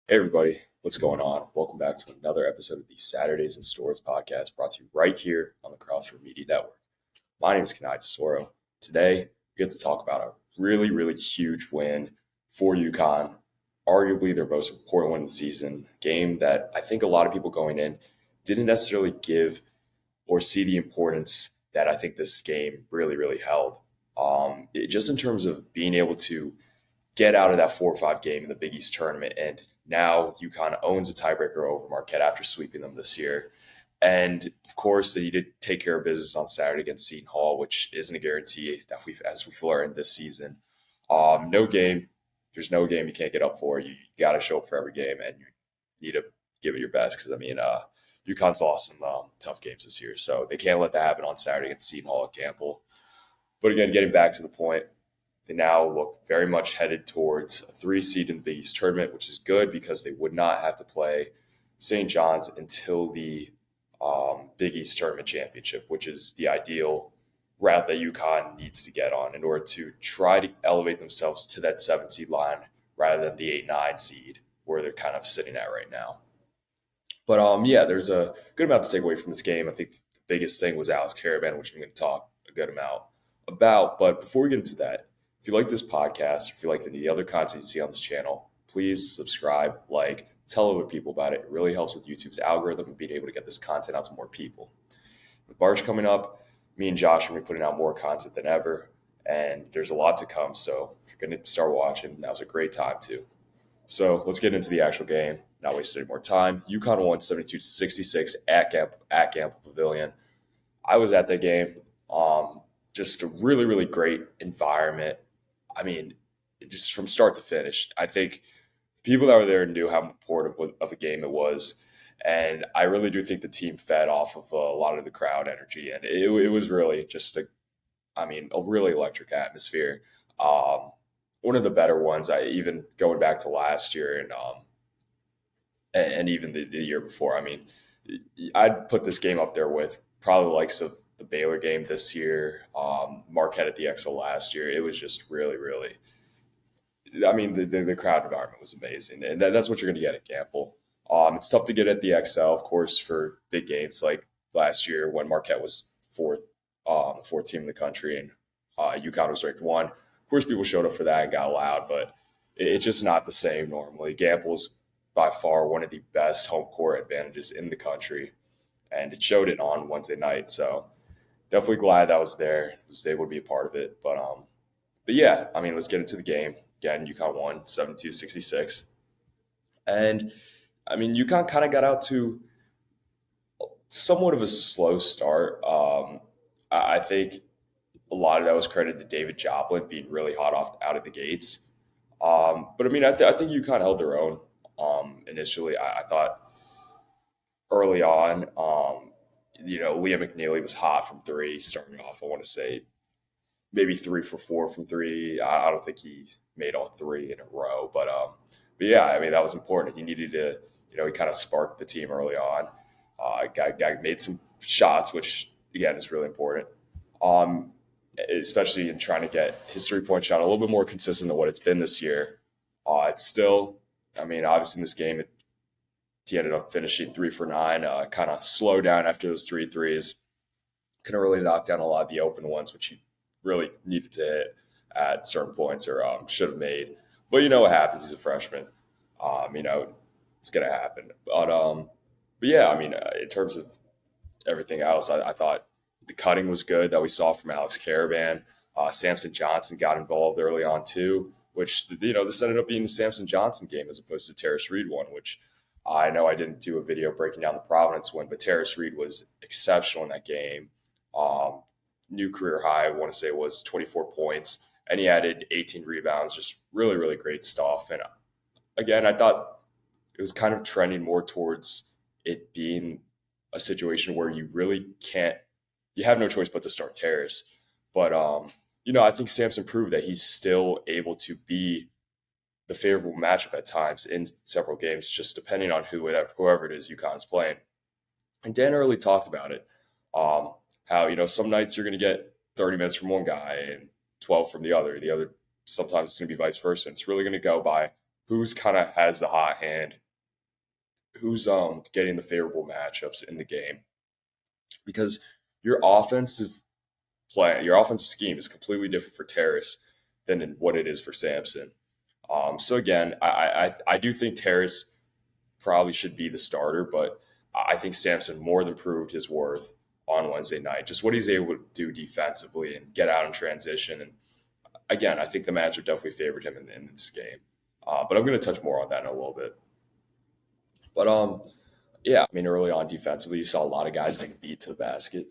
Hey everybody, what's going on? Welcome back to another episode of the Saturdays in Stores podcast brought to you right here on the Crossroad Media Network. My name is Kanaye. Today, we get to talk about a really huge win for UConn, arguably their most important win of the season, game that I think a lot of people going in didn't necessarily give or see the importance that I think this game really held. Just in terms of being able to get out of that 4 or 5 game in the Big East tournament. And now UConn owns a tiebreaker over Marquette after sweeping them this year. And of course, they did take care of business on Saturday against Seton Hall, which isn't a guarantee that as we've learned this season. No game, there's no game you can't get up for. You got to show up for every game, and you need to give it your best because UConn's lost some tough games this year, so they can't let that happen on Saturday against Seton Hall at Gampel. But again, getting back to the point, they now look very much headed towards a 3 seed in the Big East tournament, which is good because they would not have to play St. John's until the Big East tournament championship, which is the ideal route that UConn needs to get on in order to try to elevate themselves to that 7 seed line rather than the 8-9 seed where they're kind of sitting at right now. But yeah, there's a good amount to take away from this game. I think the biggest thing was Alex Karaban, which I'm going to talk a good amount about. But before we get into that, if you like this podcast, if you like any other content you see on this channel, please subscribe, tell other people about it. It really helps with YouTube's algorithm and being able to get this content out to more people. With March coming up, me and Josh are going to be putting out more content than ever, and there's a lot to come. So if you're going to start watching, now's a great time too. So let's get into the actual game. Not waste any more time. UConn won 72-66 at Gampel Pavilion. I was at that game. Just a really great environment. I mean, just from start to finish. I think people that were there knew how important of a game it was. And I really do think the team fed off of a lot of the crowd energy. And it was really just a really electric atmosphere. One of the better ones, I even going back to last year and even the year before. I mean, I'd put this game up there with probably the likes of the Baylor game this year, Marquette at the XO last year. It was just really. I mean, the crowd environment was amazing, and that's what you're going to get at Gampel. It's tough to get at the XL, of course, for big games like last year when Marquette was fourth team in the country, and UConn was ranked one. Of course, people showed up for that and got loud, but it's just not the same normally. Gampel's by far one of the best home court advantages in the country, and it showed it on Wednesday night. So definitely glad that was there, was able to be a part of it. But yeah, I mean, let's get into the game. Again, UConn won 72-66. And I mean, UConn kind of got out to somewhat of a slow start. I think a lot of that was credited to David Joplin being really hot off out of the gates. But I mean, I think UConn held their own initially. I thought early on, Liam McNeely was hot from three, starting off, I want to say maybe 3 for 4 from three. I don't think he made all three in a row, but yeah, I mean that was important. He needed to, he kind of sparked the team early on. Guy made some shots, which again is really important. Um, Especially in trying to get his 3 point shot a little bit more consistent than what it's been this year. It's still, I mean, obviously in this game, he ended up finishing 3 for 9, kind of slow down after those three threes. Couldn't really knock down a lot of the open ones, which he really needed to hit at certain points or should have made. But you know what happens? He's a freshman. It's going to happen. But yeah, I mean, in terms of everything else, I thought the cutting was good that we saw from Alex Karaban. Samson Johnson got involved early on too, which this ended up being the Samson Johnson game as opposed to Terrace Reed one, which I know I didn't do a video breaking down the Providence win, but Terrace Reed was exceptional in that game. Um, New career high, I want to say, was 24 points, and he added 18 rebounds. Just really great stuff. And again, I thought it was kind of trending more towards it being a situation where you really can't, you have no choice but to start Terrace. But I think Samson proved that he's still able to be the favorable matchup at times in several games, just depending on whoever it is UConn's playing. And Dan early talked about it. How some nights you're going to get 30 minutes from one guy and 12 from the other. The other sometimes it's going to be vice versa. And it's really going to go by who's kind of has the hot hand, who's getting the favorable matchups in the game, because your offensive your offensive scheme is completely different for Terrace than in what it is for Sampson. So again, I do think Terrace probably should be the starter, but I think Sampson more than proved his worth on Wednesday night. Just what he's able to do defensively and get out in transition. And again, I think the matchup definitely favored him in this game. But I'm going to touch more on that in a little bit. But yeah, I mean, early on defensively, you saw a lot of guys getting beat to the basket.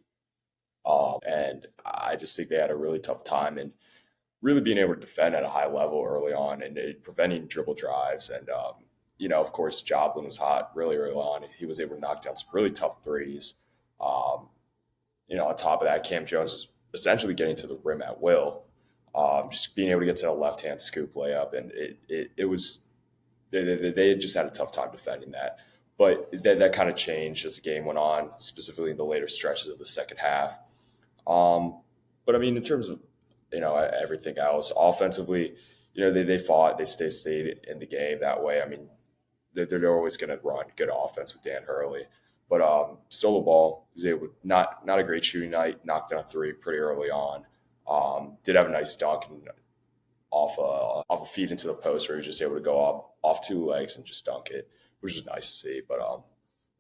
And I just think they had a really tough time and really being able to defend at a high level early on and preventing dribble drives. And, of course, Joplin was hot really early on. He was able to knock down some really tough threes. Um, on top of that, Cam Jones was essentially getting to the rim at will, just being able to get to the left hand scoop layup. And it was, they just had a tough time defending that. But that kind of changed as the game went on, specifically in the later stretches of the second half. But I mean, in terms of everything else, offensively, they fought, stayed in the game that way. I mean, they're always going to run good offense with Dan Hurley, but Solo Ball was able to not a great shooting night, knocked down a three pretty early on. Did have a nice dunk and off a feed into the post where he was just able to go up off two legs and just dunk it, which was nice to see. But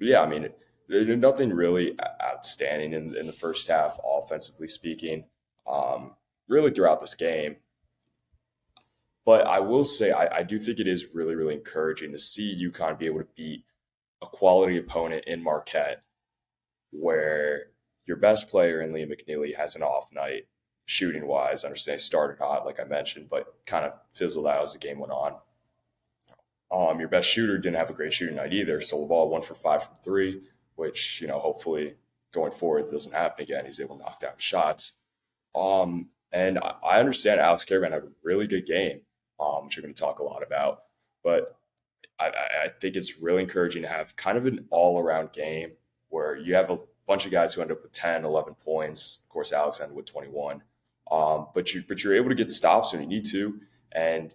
yeah, I mean, there's nothing really outstanding in the first half, offensively speaking, really throughout this game. But I will say, I do think it is really, really encouraging to see UConn be able to beat a quality opponent in Marquette where your best player in Liam McNeely has an off night shooting wise. I understand he started hot, like I mentioned, but kind of fizzled out as the game went on. Your best shooter didn't have a great shooting night either. So the ball 1 for 5 from three, which, hopefully going forward doesn't happen again. He's able to knock down shots. And I understand Alex Karaban had a really good game, which we're going to talk a lot about. But I think it's really encouraging to have kind of an all around game where you have a bunch of guys who end up with 10, 11 points. Of course, Alex ended with 21. But you're able to get stops when you need to. And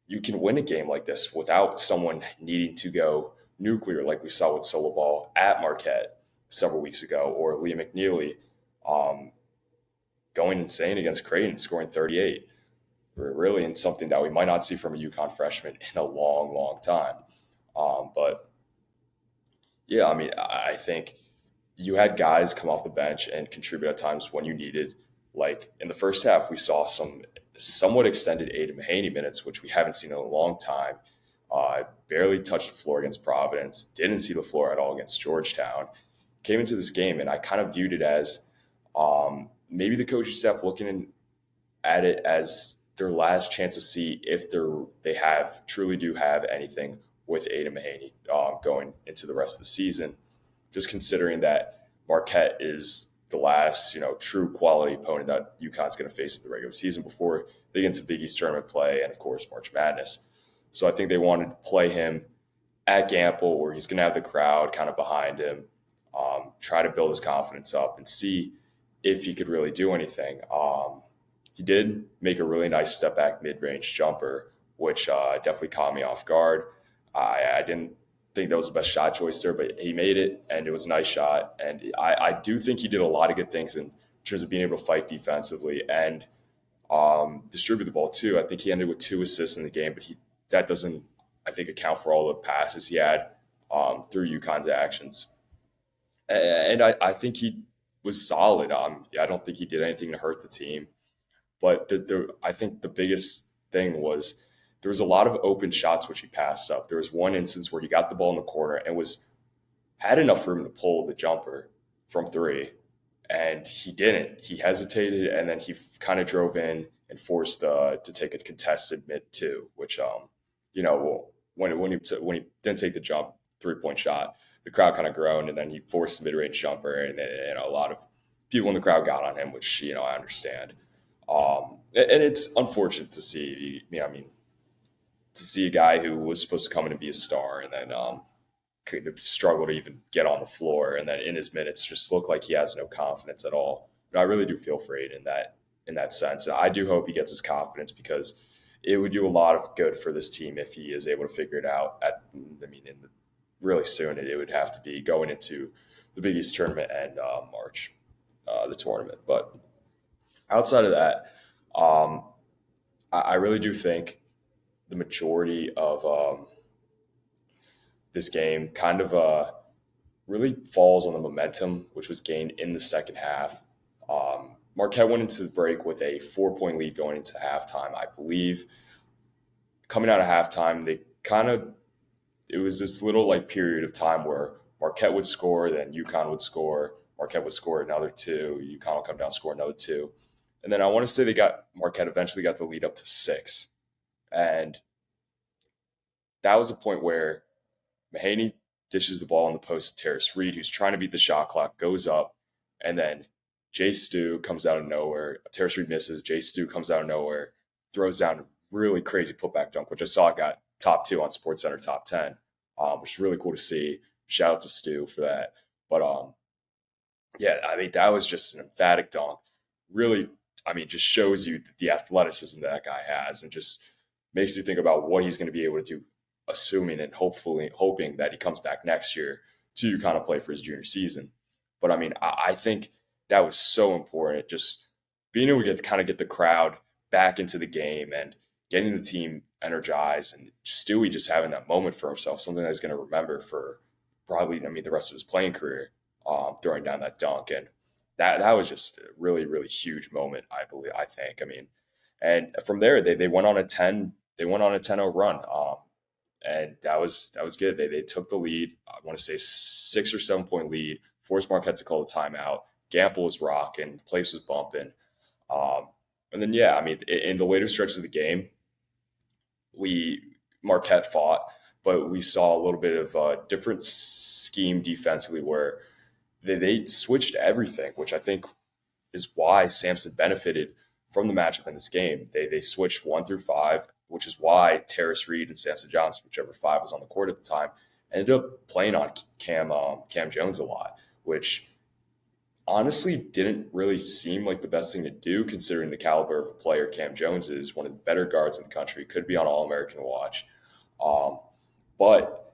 you can win a game like this without someone needing to go nuclear, like we saw with Solo Ball at Marquette several weeks ago, or Liam McNeely going insane against Creighton, scoring 38. Really in something that we might not see from a UConn freshman in a long, long time. But yeah, I mean, I think you had guys come off the bench and contribute at times when you needed. Like in the first half, we saw some somewhat extended Aiden Mahaney minutes, which we haven't seen in a long time. Barely touched the floor against Providence, didn't see the floor at all against Georgetown. Came into this game, and I kind of viewed it as maybe the coaching staff looking at it as their last chance to see if they truly do have anything with Aiden Mahaney going into the rest of the season. Just considering that Marquette is the last, true quality opponent that UConn's going to face in the regular season before they get into Big East tournament play and, of course, March Madness. So I think they wanted to play him at Gampel where he's going to have the crowd kind of behind him, try to build his confidence up and see if he could really do anything. He did make a really nice step back mid-range jumper, which definitely caught me off guard. I didn't think that was the best shot choice there, but he made it, and it was a nice shot. And I do think he did a lot of good things in terms of being able to fight defensively and distribute the ball too. I think he ended with 2 assists in the game, but that doesn't, I think, account for all the passes he had through UConn's actions. And I think he was solid. I don't think he did anything to hurt the team. But I think the biggest thing was there was a lot of open shots which he passed up. There was one instance where he got the ball in the corner and had enough room to pull the jumper from three, and he didn't. He hesitated, and then he kind of drove in and forced to take a contested mid two, which when he didn't take the jump 3-point shot, the crowd kind of groaned, and then he forced the mid range jumper, and a lot of people in the crowd got on him, which I understand. And it's unfortunate to see. To see a guy who was supposed to come in and be a star, and then could struggle to even get on the floor, and then in his minutes just look like he has no confidence at all. But I really do feel for Aiden in that sense. I do hope he gets his confidence because it would do a lot of good for this team if he is able to figure it out. I mean, really soon it would have to be going into the Big East tournament and March, the tournament. But outside of that, um, I really do think the majority of this game kind of really falls on the momentum which was gained in the second half. Marquette went into the break with a 4 point lead going into halftime, I believe. Coming out of halftime, they kind of it was this little like period of time where Marquette would score, then UConn would score, Marquette would score another two, UConn would come down score another two, and then I want to say they got Marquette eventually got the lead up to six, and that was a point where Mahaney dishes the ball on the post to Terrace Reed, who's trying to beat the shot clock, goes up, and then Jay Stu comes out of nowhere. Terrace Reed misses. Jay Stu comes out of nowhere, throws down a really crazy putback dunk, which I saw got top two on SportsCenter top 10, which is really cool to see. Shout out to Stu for that. But yeah, I mean, that was just an emphatic dunk. Really, I mean, just shows you the athleticism that guy has and just makes you think about what he's going to be able to do, assuming and hopefully hoping that he comes back next year to kind of play for his junior season. But I mean, I think that was so important. Just being able to get the crowd back into the game and getting the team energized and Stewie just having that moment for himself, something that he's going to remember for probably, I mean, the rest of his playing career, throwing down that dunk. And that was just a really, really huge moment, I believe, I think. I mean, and from there, they went on a 10-0 run. And that was good. They took the lead. I want to say 6 or 7 point lead. Forced Marquette to call the timeout. Gampel was rocking. The place was bumping. Um, and then yeah, I mean, in the later stretches of the game, we Marquette fought, but we saw a little bit of a different scheme defensively where they switched everything, which I think is why Samson benefited from the matchup in this game. They switched 1 through 5, which is why Terrace Reed and Samson Johnson, whichever five was on the court at the time, ended up playing on Cam Jones a lot, which honestly didn't really seem like the best thing to do considering the caliber of a player Cam Jones is, one of the better guards in the country, could be on All American watch. Um, but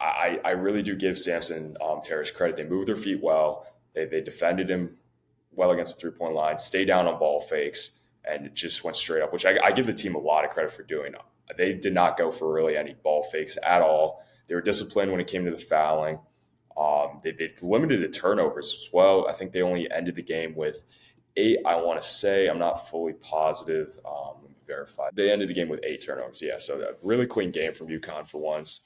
I really do give Samson Terrace credit. They moved their feet well. They defended him well against the 3 point line, stay down on ball fakes, and it just went straight up, which I give the team a lot of credit for doing. They did not go for really any ball fakes at all. They were disciplined when it came to the fouling. They limited the turnovers as well. I think they only ended the game with 8. I want to say, I'm not fully positive. Let me verify. They ended the game with 8 turnovers. Yeah, so a really clean game from UConn for once.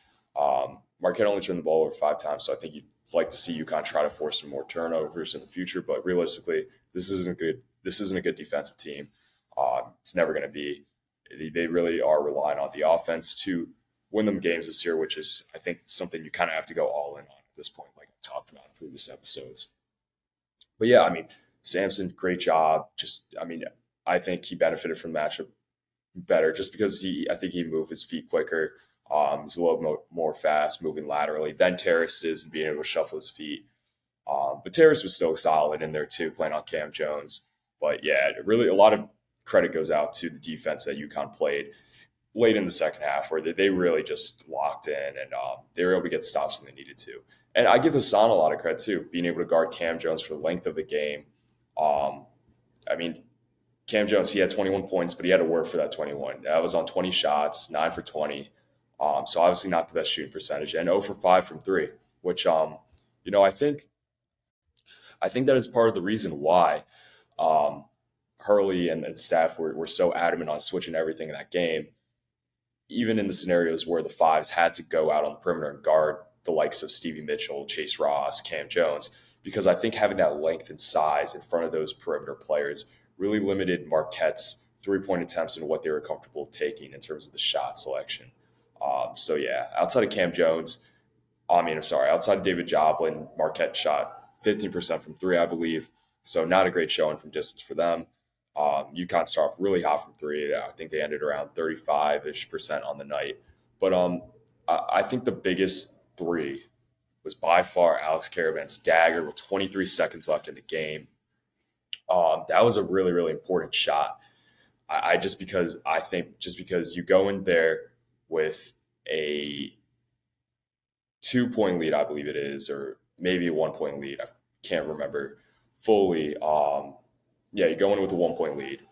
Marquette only turned the ball over 5 times, so I think you'd like to see UConn try to force some more turnovers in the future. But realistically, this isn't good. This isn't a good defensive team. It's never going to be. They really are relying on the offense to win them games this year, which is, I think, something you kind of have to go all in on at this point, like I talked about in previous episodes. But yeah, I mean, Samson, great job. Just, I mean, I think he benefited from the matchup better just because I think he moved his feet quicker. He's a little more fast, moving laterally than Terrace is and being able to shuffle his feet. But Terrace was still solid in there too, playing on Cam Jones. But yeah, really a lot of credit goes out to the defense that UConn played late in the second half, where they really just locked in and they were able to get stops when they needed to. And I give Hassan a lot of credit too, being able to guard Cam Jones for the length of the game. Um, I mean, Cam Jones, he had 21 points, but he had to work for that 21. That was on 20 shots, 9 for 20. So obviously not the best shooting percentage, and 0 for 5 from three, which I think that is part of the reason why um, Hurley and staff were so adamant on switching everything in that game, even in the scenarios where the fives had to go out on the perimeter and guard the likes of Stevie Mitchell, Chase Ross, Cam Jones, because I think having that length and size in front of those perimeter players really limited Marquette's 3 point attempts and what they were comfortable taking in terms of the shot selection. So yeah, outside of Cam Jones, I'm sorry, outside of David Joplin, Marquette shot 15% from three, I believe. So not a great showing from distance for them. UConn started off really hot from three. I think they ended around 35-ish% on the night. But I think the biggest three was by far Alex Karaban's dagger with 23 seconds left in the game. That was a really, really important shot. I just because I think just because you go in there with a 2 point lead, I believe it is, or maybe a 1 point lead. I can't remember fully. Yeah, you go in with a 1 point lead,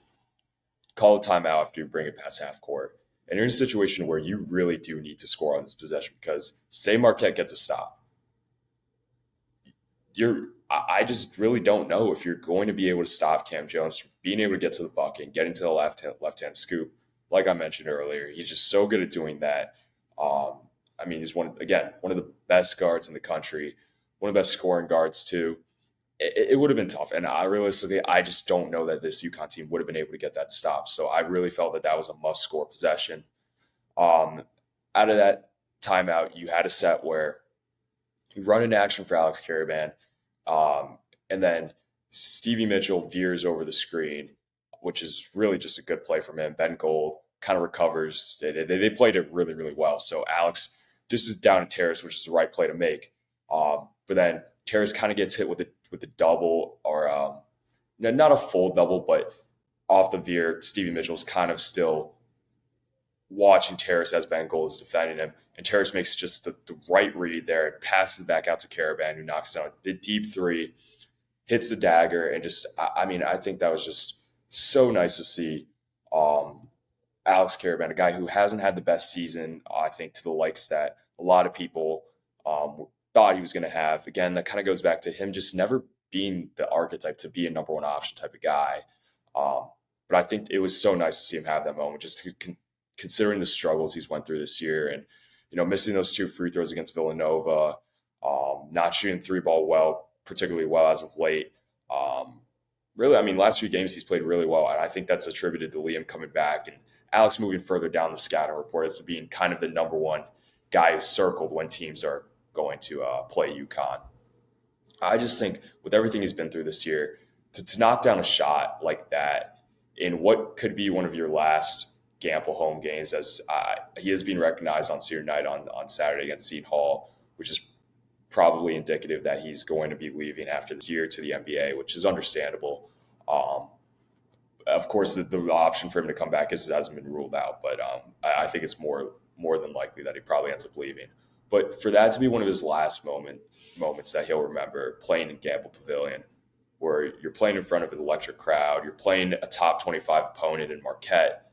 call a timeout after you bring it past half court, and you're in a situation where you really do need to score on this possession because say Marquette gets a stop, I just really don't know if you're going to be able to stop Cam Jones from being able to get to the bucket and getting to the left hand scoop. Like I mentioned earlier, he's just so good at doing that. Um, I mean, he's one of the best guards in the country, one of the best scoring guards too. It would have been tough, and I just don't know that this UConn team would have been able to get that stop. So I really felt that that was a must score possession. Um, Out of that timeout, you had a set where you run into action for Alex Karaban, um, and then Stevie Mitchell veers over the screen, which is really just a good play from him. Ben Gold kind of recovers. They played it really, really well. So Alex just is down to Terrace, which is the right play to make. But then Terrace kind of gets hit with a double or not a full double, but off the veer. Stevie Mitchell's kind of still watching Terrace as Ben Gold is defending him. And Terrace makes just the right read there and passes it back out to Karaban, who knocks down the deep three, hits the dagger, and just, I mean, I think that was just so nice to see. Um, Alex Karaban, a guy who hasn't had the best season, I think, to the likes that a lot of people thought he was going to have. Again, that kind of goes back to him just never being the archetype to be a number one option type of guy. Um, but I think it was so nice to see him have that moment, just considering the struggles he's went through this year, and missing those two free throws against Villanova, not shooting three ball particularly well as of late. Um, Really, I mean, last few games he's played really well, and I think that's attributed to Liam coming back and Alex moving further down the scouting report as to being kind of the number one guy who's circled when teams are going to play UConn. I just think with everything he's been through this year, to knock down a shot like that in what could be one of your last Gampel home games, as he is being recognized on senior night on Saturday against Seton Hall, which is probably indicative that he's going to be leaving after this year to the NBA, which is understandable. Um, of course, the option for him to come back hasn't been ruled out, but I think it's more than likely that he probably ends up leaving. But for that to be one of his last moments that he'll remember, playing in Gampel Pavilion, where you're playing in front of an electric crowd, you're playing a top 25 opponent in Marquette,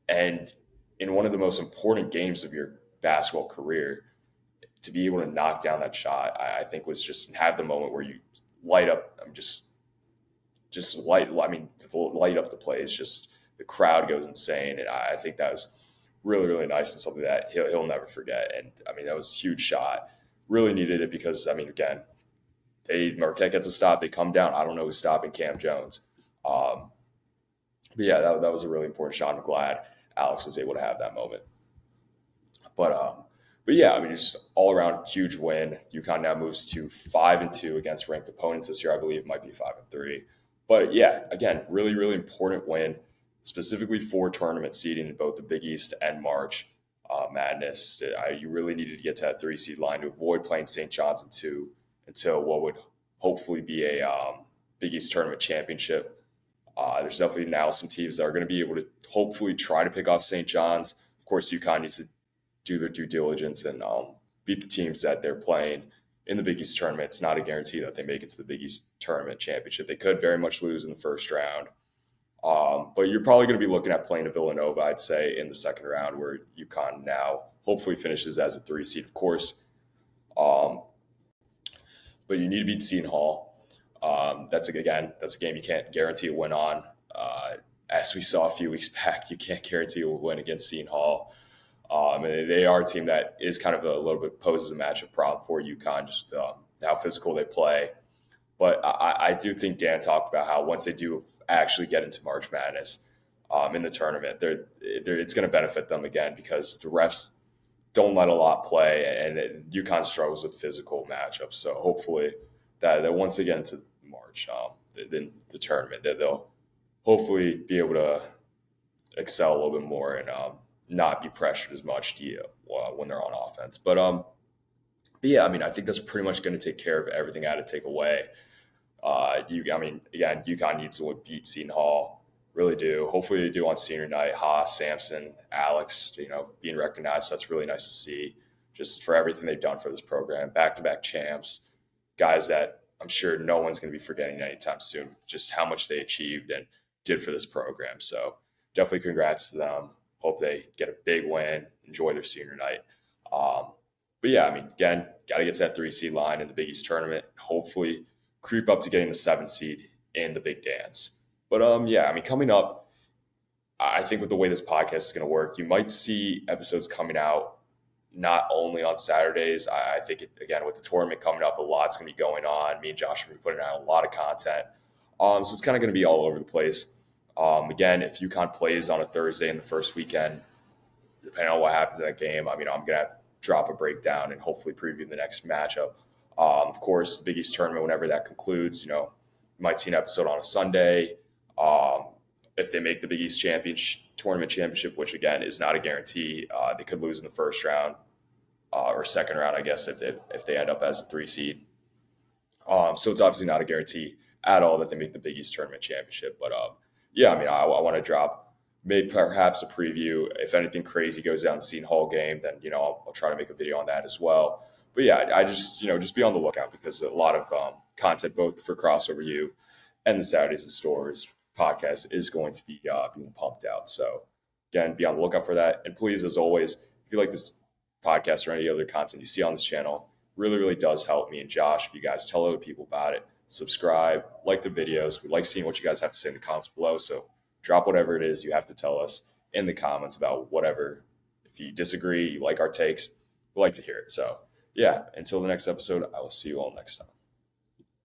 and in one of the most important games of your basketball career, to be able to knock down that shot, I think was just have the moment where you light up. I'm just light. I mean, light up the place. Just the crowd goes insane, and I think that was really, really nice and something that he'll never forget. And I mean, that was a huge shot. Really needed it because I mean, again, Marquette gets a stop. They come down. I don't know who's stopping Cam Jones. Um, but yeah, that was a really important shot. I'm glad Alex was able to have that moment. But but yeah, I mean, it's just all around huge win. UConn now moves to 5-2 against ranked opponents this year. I believe it might be 5-3. But yeah, again, really, really important win, specifically for tournament seeding in both the Big East and March Madness. You really needed to get to that 3 seed line to avoid playing St. John's in two until what would hopefully be a Big East tournament championship. There's definitely now some teams that are going to be able to hopefully try to pick off St. John's. Of course, UConn needs to do their due diligence and beat the teams that they're playing in the Big East tournament. It's not a guarantee that they make it to the Big East tournament championship. They could very much lose in the first round. But you're probably going to be looking at playing a Villanova, I'd say, in the second round, where UConn now hopefully finishes as a 3 seed, of course. Um, but you need to beat Seton Hall. That's a game you can't guarantee a win on. As we saw a few weeks back, you can't guarantee a win against Seton Hall. And they are a team that is kind of a little bit poses a matchup problem for UConn, just how physical they play. But I do think Dan talked about how once they do actually get into March Madness in the tournament, it's going to benefit them again because the refs don't let a lot play, and UConn struggles with physical matchups. So hopefully that once they get into March, the tournament, that they'll hopefully be able to excel a little bit more and not be pressured as much when they're on offense. But yeah, I mean, I think that's pretty much going to take care of everything I had to take away. I mean, again, UConn needs to beat Seton Hall Really do. Hopefully they do on senior night. Haas, Sampson, Alex, being recognized. So that's really nice to see just for everything they've done for this program. Back to back champs, guys that I'm sure no one's going to be forgetting anytime soon, just how much they achieved and did for this program. So definitely congrats to them. Hope they get a big win, enjoy their senior night. Um, but yeah, I mean, again, got to get to that 3 seed line in the Big East tournament. Hopefully, creep up to getting the 7 seed in the Big Dance. But yeah, I mean, coming up, I think with the way this podcast is going to work, you might see episodes coming out not only on Saturdays. I think, again, with the tournament coming up, a lot's going to be going on. Me and Josh are going to be putting out a lot of content. So it's kind of going to be all over the place. Again, if UConn plays on a Thursday in the first weekend, depending on what happens in that game, I mean, I'm going to drop a breakdown and hopefully preview the next matchup. Of course, the Big East tournament, whenever that concludes, you might see an episode on a Sunday. If they make the Big East tournament championship, which again is not a guarantee, they could lose in the first round or second round, I guess, if they end up as a 3 seed. So it's obviously not a guarantee at all that they make the Big East tournament championship. But yeah, I mean, I want to drop maybe perhaps a preview. If anything crazy goes down the Seton Hall game, then I'll try to make a video on that as well. But yeah, I just just be on the lookout because a lot of content both for Crossover U and the Saturdays and STORRS podcast is going to be being pumped out. So again, be on the lookout for that. And please, as always, if you like this podcast or any other content you see on this channel, really, really does help me and Josh if you guys tell other people about it. Subscribe, like the videos. We like seeing what you guys have to say in the comments below. So drop whatever it is you have to tell us in the comments about whatever. If you disagree, you like our takes, we like to hear it. So yeah, until the next episode, I will see you all next time.